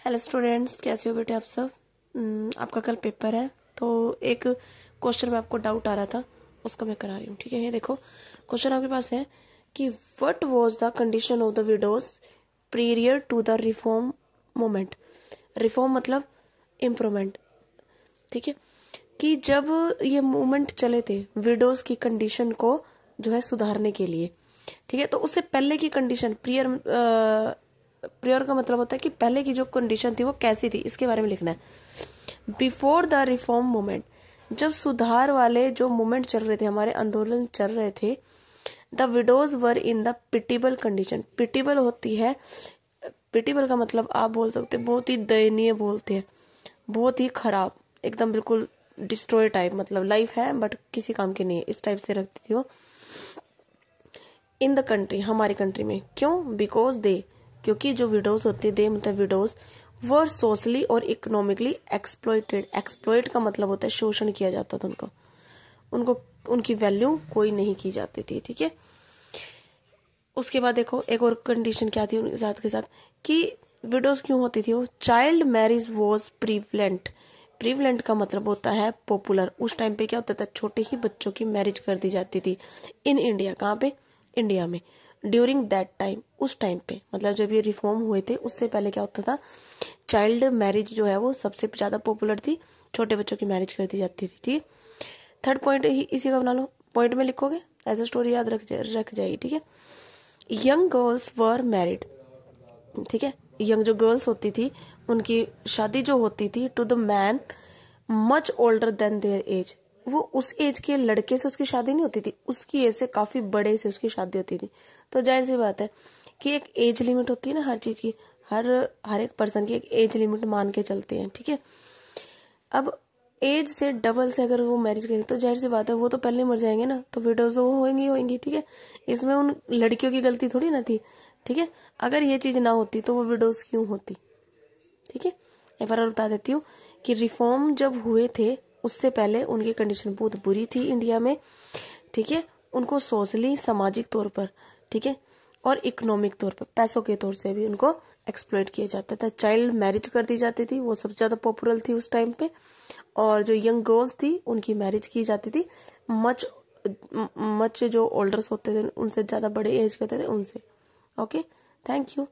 Hello students, कैसे हो बेटे आप सब। आपका कल पेपर है तो एक क्वेश्चन में आपको डाउट आ रहा था, उसको मैं करा रही हूँ। ठीक है, ये देखो क्वेश्चन आपके पास है कि what was the condition of the widows prior to the reform movement. Reform मतलब इम्प्रूवमेंट। ठीक है, कि जब ये मूवमेंट चले थे विडोज की कंडीशन को जो है सुधारने के लिए। ठीक है, तो उससे पहले की कंडीशन प्रियर का मतलब होता है कि पहले की जो कंडीशन थी वो कैसी थी, इसके बारे में लिखना है। बिफोर द रिफॉर्म मूवमेंट, जब सुधार वाले जो मूवमेंट चल रहे थे, हमारे आंदोलन चल रहे थे, the widows were in the pitiable condition. Pitiable होती है, पिटिबल का मतलब आप बोल सकते बहुत ही दयनीय बोलते हैं, बहुत ही खराब, एकदम बिल्कुल डिस्ट्रॉय टाइप, मतलब लाइफ है बट किसी काम की नहीं है, इस टाइप से रखती थी वो। इन द कंट्री, हमारी कंट्री में। क्यों? बिकॉज दे, क्योंकि जो विडोज होती है, दे मतलब विडोज, वर सोशली और इकोनॉमिकली एक्सप्लॉइटेड। एक्सप्लॉइट का मतलब होता है शोषण किया जाता था उनको, उनको उनकी वैल्यू कोई नहीं की जाती थी। ठीक है, उसके बाद देखो एक और कंडीशन क्या थी उनके साथ के साथ कि विडोज क्यों होती थी वो। Child marriage was prevalent. Prevalent का मतलब होता है पॉपुलर। उस टाइम पे क्या होता था, छोटे ही बच्चों की मैरिज कर दी जाती थी इन इंडिया। कहाँ पे? इंडिया में। ड्यूरिंग दैट टाइम, उस टाइम पे मतलब जब ये रिफॉर्म हुए थे उससे पहले क्या होता था, चाइल्ड मैरिज जो है वो सबसे ज्यादा पॉपुलर थी, छोटे बच्चों की मैरिज कर दी जाती थी। ठीक, थर्ड पॉइंट इसी का बना लो, पॉइंट में लिखोगे एज अ स्टोरी याद रख जाएगी। ठीक है, यंग गर्ल्स वर मैरिड। ठीक है, यंग जो गर्ल्स होती थी उनकी शादी जो होती थी to the man much older than their age. वो उस एज के लड़के से उसकी शादी नहीं होती थी, उसकी एज से काफी बड़े से उसकी शादी होती थी। तो जाहिर सी बात है कि एक एज लिमिट होती है ना हर चीज की, हर एक पर्सन की एक एज लिमिट मान के चलते हैं। ठीक है, अब एज से डबल से अगर वो मैरिज करें तो जाहिर सी बात है वो तो पहले मर जाएंगे ना, तो विडोज वो होंगी। ठीक है, इसमें उन लड़कियों की गलती थोड़ी ना थी। ठीक है, अगर ये चीज ना होती तो वो विडोज क्यों होती। ठीक है, एक बार और बता देती हूँ कि रिफॉर्म जब हुए थे उससे पहले उनकी कंडीशन बहुत बुरी थी इंडिया में। ठीक है, उनको सोशली सामाजिक तौर पर, ठीक है, और इकोनॉमिक तौर पर पैसों के तौर से भी उनको एक्सप्लॉइट किया जाता था। चाइल्ड मैरिज कर दी जाती थी, वो सबसे ज्यादा पॉपुलर थी उस टाइम पे। और जो यंग गर्ल्स थी उनकी मैरिज की जाती थी मच मच जो ओल्डर्स होते थे उनसे ज्यादा बड़े एज के होते थे उनसे। Okay, thank you.